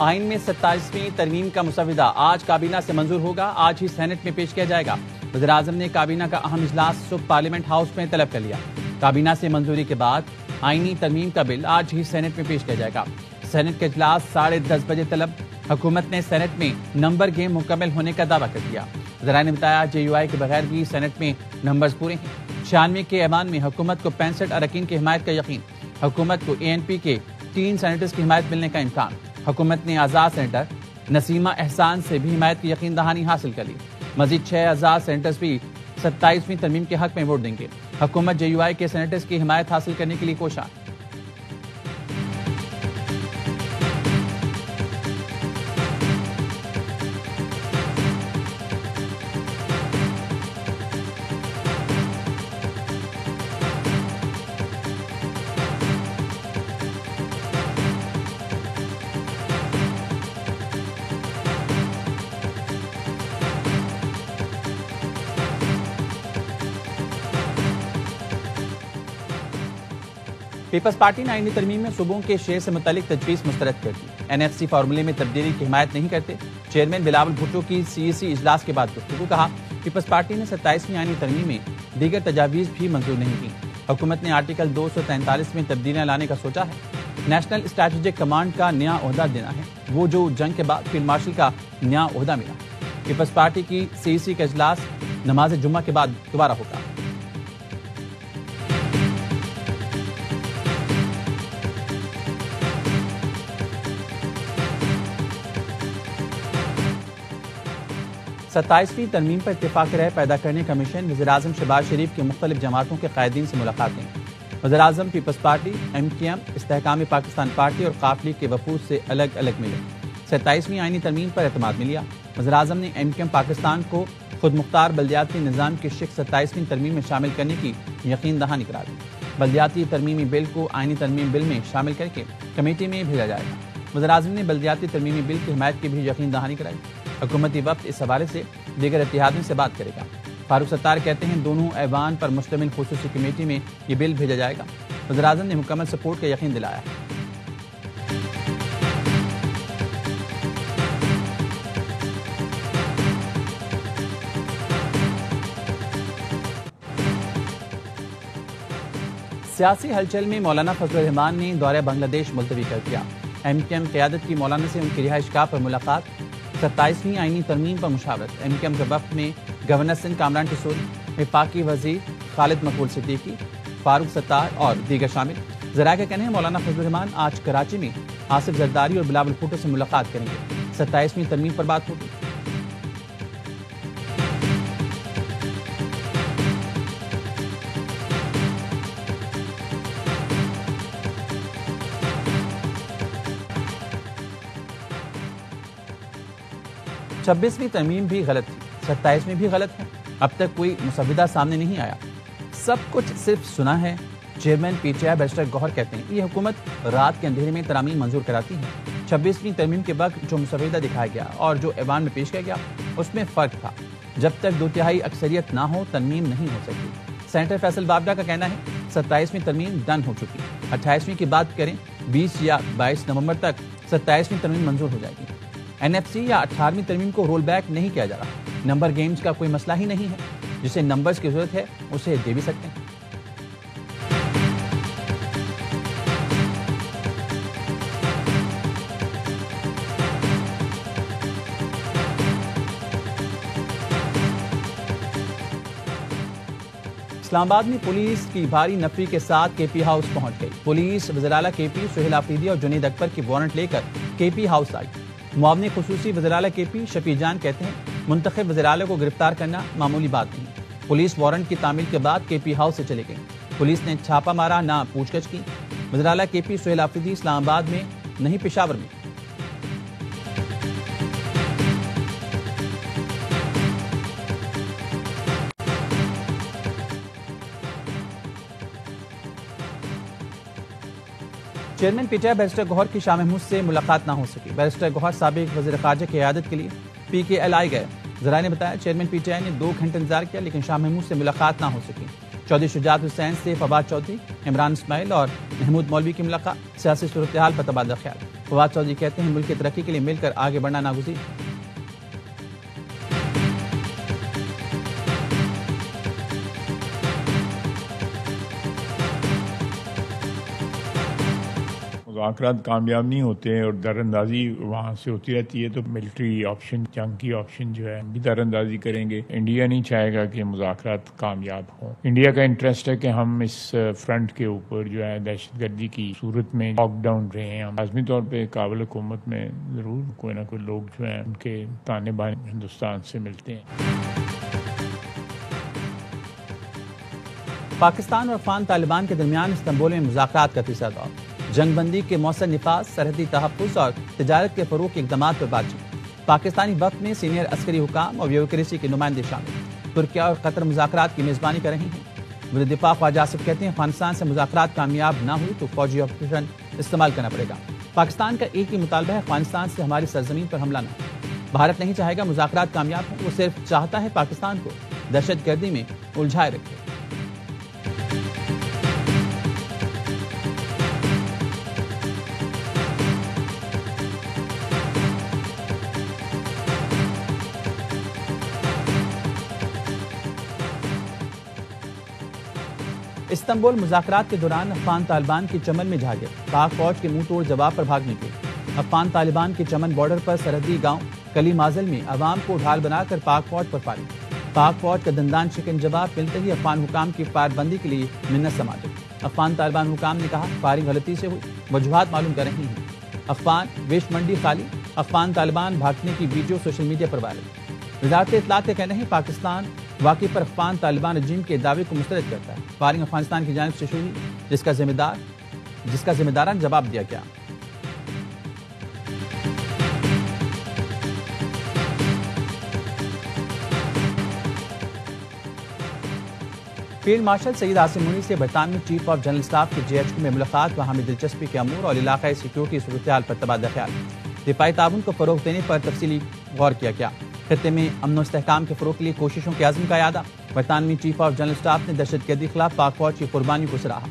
آئین میں 27ویں ترمیم کا مسودہ آج کابینہ سے منظور ہوگا. آج ہی سینٹ میں پیش کیا جائے گا. وزیر اعظم نے کابینہ کا اہم اجلاس صبح پارلیمنٹ ہاؤس میں طلب کر لیا. کابینہ سے منظوری کے بعد آئینی ترمیم کا بل آج ہی سینٹ میں پیش کیا جائے گا. سینٹ کا اجلاس 10:30 بجے طلب. حکومت نے سینٹ میں نمبر گیم مکمل ہونے کا دعویٰ کر دیا. ذرائع نے بتایا JUI کے بغیر بھی سینٹ میں نمبرز پورے ہیں. 96 کے ایوان میں حکومت کو 65 اراکین کی حمایت کا یقین. حکومت کو ANP کے 3 سینیٹرز کی حمایت ملنے کا امکان. حکومت نے آزاد سینیٹر نسیمہ احسان سے بھی حمایت کی یقین دہانی حاصل کر لی. مزید 6 آزاد سینیٹرز بھی 27ویں ترمیم کے حق میں ووٹ دیں گے. حکومت JUI کے سینیٹرز کی حمایت حاصل کرنے کے لیے کوشاں. پیپلز پارٹی نے آئینی ترمیم میں صوبوں کے شیئر سے متعلق تجویز مسترد کر دی. NFC فارمولے میں تبدیلی کی حمایت نہیں کرتے. چیئرمین بلاول بھٹو کی CEC اجلاس کے بعد گفتگو. کہا پیپلز پارٹی نے 27ویں آئینی ترمیم میں دیگر تجاویز بھی منظور نہیں کی. حکومت نے آرٹیکل 243 میں تبدیلیاں لانے کا سوچا ہے. نیشنل اسٹریٹجک کمانڈ کا نیا عہدہ دینا ہے, وہ جو جنگ کے بعد فیلڈ مارشل کا نیا عہدہ ملا. پیپلز پارٹی کی CEC کا اجلاس نماز جمعہ کے بعد دوبارہ ہوگا. ستائیسویں ترمیم پر اتفاق رائے پیدا کرنے کمیشن وزیر اعظم شہباز شریف کی مختلف جماعتوں کے قائدین سے ملاقاتیں. وزیر اعظم پیپلز پارٹی, MKM, استحکام پاکستان پارٹی اور قاف لیگ کے وفود سے الگ الگ ملے. 27ویں آئینی ترمیم پر اعتماد میں لیا. وزیر اعظم نے MKM پاکستان کو خود مختار بلدیاتی نظام کی شق 27ویں ترمیم میں شامل کرنے کی یقین دہانی قرار دی. بلدیاتی ترمیمی بل کو آئینی ترمیم بل میں شامل کر کے کمیٹی میں بھیجا جائے گا. وزیر اعظم نے بلدیاتی ترمیمی بل کی حمایت کی بھی یقین دہانی کرائی. حکومتی وفد اس حوالے سے دیگر اتحادیوں سے بات کرے گا. فاروق ستار کہتے ہیں دونوں ایوان پر مشتمل خصوصی کمیٹی میں یہ بل بھیجا جائے گا. وزیر اعظم نے مکمل سپورٹ کا یقین دلایا. سیاسی ہلچل میں مولانا فضل الرحمان نے دورہ بنگلہ دیش ملتوی کر دیا. MKM قیادت کی مولانا سے ان کی رہائش گاہ پر ملاقات. 27ویں آئینی ترمیم پر مشاورت. MKM کے وفد میں گورنر سندھ کامران ٹسوری, وفاقی وزیر خالد مقبول صدیقی, فاروق ستار اور دیگر شامل. ذرائع کا کہنا ہے مولانا فضل الرحمان آج کراچی میں آصف زرداری اور بلاول بھٹو سے ملاقات کریں گے. 27ویں ترمیم پر بات ہوگی. چھبیسویں ترمیم بھی غلط تھی, 27ویں بھی غلط ہے. اب تک کوئی مسودہ سامنے نہیں آیا, سب کچھ صرف سنا ہے. چیئرمین PTI بیرسٹر گوہر کہتے ہیں یہ حکومت رات کے اندھیرے میں ترامیم منظور کراتی ہے. 26ویں ترمیم کے وقت جو مسودہ دکھایا گیا اور جو ایوان میں پیش کیا گیا اس میں فرق تھا. جب تک 2/3 اکثریت نہ ہو ترمیم نہیں ہو سکتی. سینیٹر فیصل بابڑا کا کہنا ہے 27ویں ترمیم ڈن ہو چکی, 28ویں کی بات کریں 20 یا 22 نومبر تک 27ویں ترمیم منظور ہو جائے گی. NFC یا 18ویں ترمیم کو رول بیک نہیں کیا جا رہا. نمبر گیمز کا کوئی مسئلہ ہی نہیں ہے. جسے نمبرز کی ضرورت ہے اسے دے بھی سکتے ہیں. اسلام آباد میں پولیس کی بھاری نفری کے ساتھ KP ہاؤس پہنچ گئی. پولیس وزیر اعلیٰ KP سہیل آفریدی اور جنید اکبر کی وارنٹ لے کر KP ہاؤس آئی. معاون خصوصی وزیر اعلیٰ KP شفیع جان کہتے ہیں منتخب وزیر اعلیٰ کو گرفتار کرنا معمولی بات نہیں. پولیس وارنٹ کی تعمیل کے بعد KP ہاؤس سے چلے گئے. پولیس نے چھاپا مارا, نہ پوچھ گچھ کی. وزیر اعلیٰ KP سہیل آفریدی اسلام آباد میں نہیں پشاور میں. چیئرمین PTI بیرسٹر گوہر کی شاہ محمود سے ملاقات نہ ہو سکی. بیرسٹر گوہر سابق وزیر خارجہ کی عیادت کے لیے PKL آئے گئے. ذرائع نے بتایا چیئرمین PTI نے 2 گھنٹے انتظار کیا لیکن شاہ محمود سے ملاقات نہ ہو سکی. چودھری شجاعت حسین سے فواد چودھری، عمران اسماعیل اور محمود مولوی کی ملاقات، سیاسی صورتحال پر تبادلہ خیال۔ فواد چودھری کہتے ہیں ملک کی ترقی کے لیے مل کر آگے بڑھنا ناگزیر۔ مذاکرات کامیاب نہیں ہوتے اور در اندازی وہاں سے ہوتی رہتی ہے، تو ملٹری آپشن، جنگ کی آپشن جو ہے بھی در اندازی کریں گے۔ انڈیا نہیں چاہے گا کہ مذاکرات کامیاب ہوں۔ انڈیا کا انٹرسٹ ہے کہ ہم اس فرنٹ کے اوپر جو ہے دہشت گردی کی صورت میں لاک ڈاؤن رہے ہیں۔ ہم لازمی طور پہ قابل حکومت میں ضرور کوئی نہ کوئی لوگ جو ہیں ان کے تانے بانے ہندوستان سے ملتے ہیں۔ پاکستان اور افغان طالبان کے درمیان استنبول میں مذاکرات کا تیسرا دور، جنگ بندی کے مؤثر نفاذ، سرحدی تحفظ اور تجارت کے فروغ کے اقدامات پر بات چیت۔ پاکستانی وفد میں سینئر عسکری حکام اور بیوروکریسی کے نمائندے شامل۔ ترکیہ اور قطر مذاکرات کی میزبانی کر رہی ہیں۔ وزیر دفاع خواجہ آصف کہتے ہیں افغانستان سے مذاکرات کامیاب نہ ہوئی تو فوجی آپریشن استعمال کرنا پڑے گا۔ پاکستان کا ایک ہی مطالبہ ہے، افغانستان سے ہماری سرزمین پر حملہ نہ ہو۔ بھارت نہیں چاہے گا مذاکرات کامیاب ہوں، وہ صرف چاہتا ہے پاکستان کو دہشت گردی میں الجھائے رکھے۔ استنبول مذاکرات کے دوران افغان طالبان کی چمن میں جھاگے، پاک فوج کے منہ توڑ جواب پر بھاگ نکلے۔ افغان طالبان کی چمن بارڈر پر سرحدی گاؤں کلی مازل میں عوام کو ڈھال بنا کر پاک فوج پر فائرنگ۔ پاک فوج کا دندان شکن جواب ملتے ہی افغان حکام کی فائر بندی کے لیے منت سماجت۔ افغان طالبان حکام نے کہا فائرنگ غلطی سے ہوئی، وجوہات معلوم کر رہی ہیں۔ افغان ویسٹ منڈی خالی، افغان طالبان بھاگنے کی ویڈیو سوشل میڈیا پر وائرل۔ وزارت اطلاعات کا کہنا ہے پاکستان واقعے پر افغان طالبان رجیم کے دعوے کو مسترد کرتا ہے۔ فائرنگ افغانستان کی جانب سے شروع ہوئی، جس کا ذمہ دارانہ جواب دیا گیا۔ فیلڈ مارشل سید عاصم منی سے برطانوی چیف آف جنرل اسٹاف کے JHQ میں ملاقات، وہاں میں دلچسپی کے امور اور علاقائی سیکیورٹی صورتحال پر تبادلہ خیال۔ دفاعی تعاون کو فروغ دینے پر تفصیلی غور کیا گیا۔ خطے میں امن و استحکام کے فروغ کے لیے کوششوں کے عزم کا اعادہ۔ برطانوی چیف آف جنرل اسٹاف نے دہشت گردی کے خلاف پاک فوج کی قربانیوں کو سراہا۔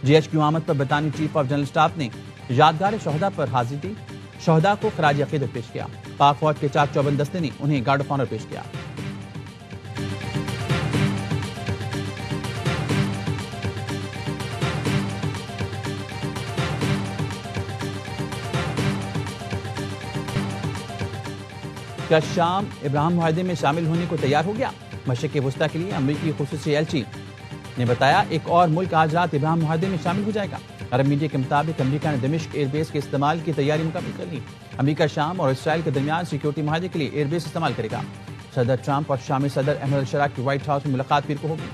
JHQ آمد پر برطانوی چیف آف جنرل اسٹاف نے یادگار شہداء پر حاضری دی، شہداء کو خراج عقیدت پیش کیا۔ پاک فوج کے چاک چوبند دستے نے انہیں گارڈ آف آنر پیش کیا۔ کیا شام ابراہم معاہدے میں شامل ہونے کو تیار ہو گیا؟ مشرق وسطیٰ کے لیے امریکی خصوصی ایلچی نے بتایا ایک اور ملک آج رات ابراہم معاہدے میں شامل ہو جائے گا۔ عرب میڈیا کے مطابق امریکہ نے دمشق ایئر بیس کے استعمال کی تیاری مکمل کر لی۔ امریکہ شام اور اسرائیل کے درمیان سیکیورٹی معاہدے کے لیے ایئر بیس استعمال کرے گا۔ صدر ٹرمپ اور شامی صدر احمد الشرا کی وائٹ ہاؤس میں ملاقات پیر کو ہوگی۔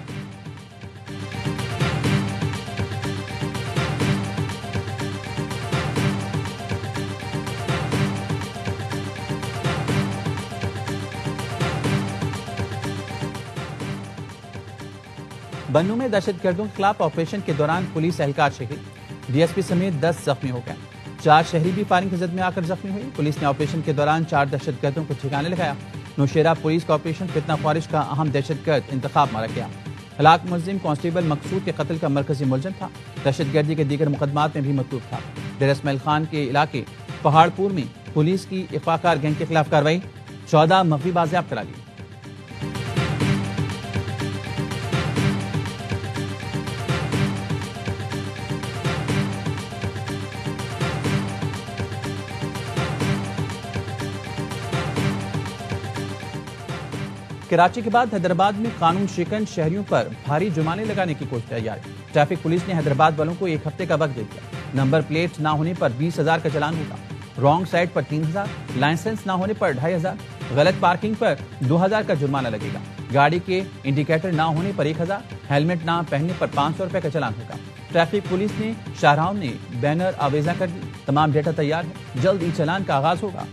بنوں میں دہشت گردوں کے خلاف آپریشن کے دوران پولیس اہلکار شہید، DSP سمیت 10 زخمی ہو گئے۔ 4 شہری بھی فائرنگ کی زد میں آ کر زخمی ہوئے۔ پولیس نے آپریشن کے دوران 4 دہشت گردوں کو ٹھکانے لگایا۔ نوشیرہ پولیس کا آپریشن فتنہ خوارج کا اہم دہشت گرد انتخاب مارا گیا۔ ہلاک ملزم کانسٹیبل مقصود کے قتل کا مرکزی ملزم تھا، دہشت گردی کے دیگر مقدمات میں بھی مطلوب تھا۔ ڈیرہ اسماعیل خان کے علاقے پہاڑ پور میں پولیس کی اغوا کار گینگ کے خلاف کارروائی، 14 مغوی بازیاب کرا لی۔ کراچی کے بعد حیدرآباد میں قانون شکن شہریوں پر بھاری جرمانے لگانے کی کوشش تیار۔ ٹریفک پولیس نے حیدرآباد والوں کو 1 ہفتے کا وقت دے دیا۔ نمبر پلیٹ نہ ہونے پر 20,000 کا چلان ہوگا، رانگ سائڈ پر 3,000، لائسنس نہ ہونے پر 2,500، غلط پارکنگ پر 2,000 کا جرمانہ لگے گا، گاڑی کے انڈیکیٹر نہ ہونے پر 1,000، ہیلمٹ نہ پہننے پر 500 روپے کا چلان ہوگا۔ ٹریفک پولیس نے شاہراہوں نے بینر آویزاں کر دی، تمام ڈیٹا تیار ہے، جلد ای چلان کا آغاز ہوگا۔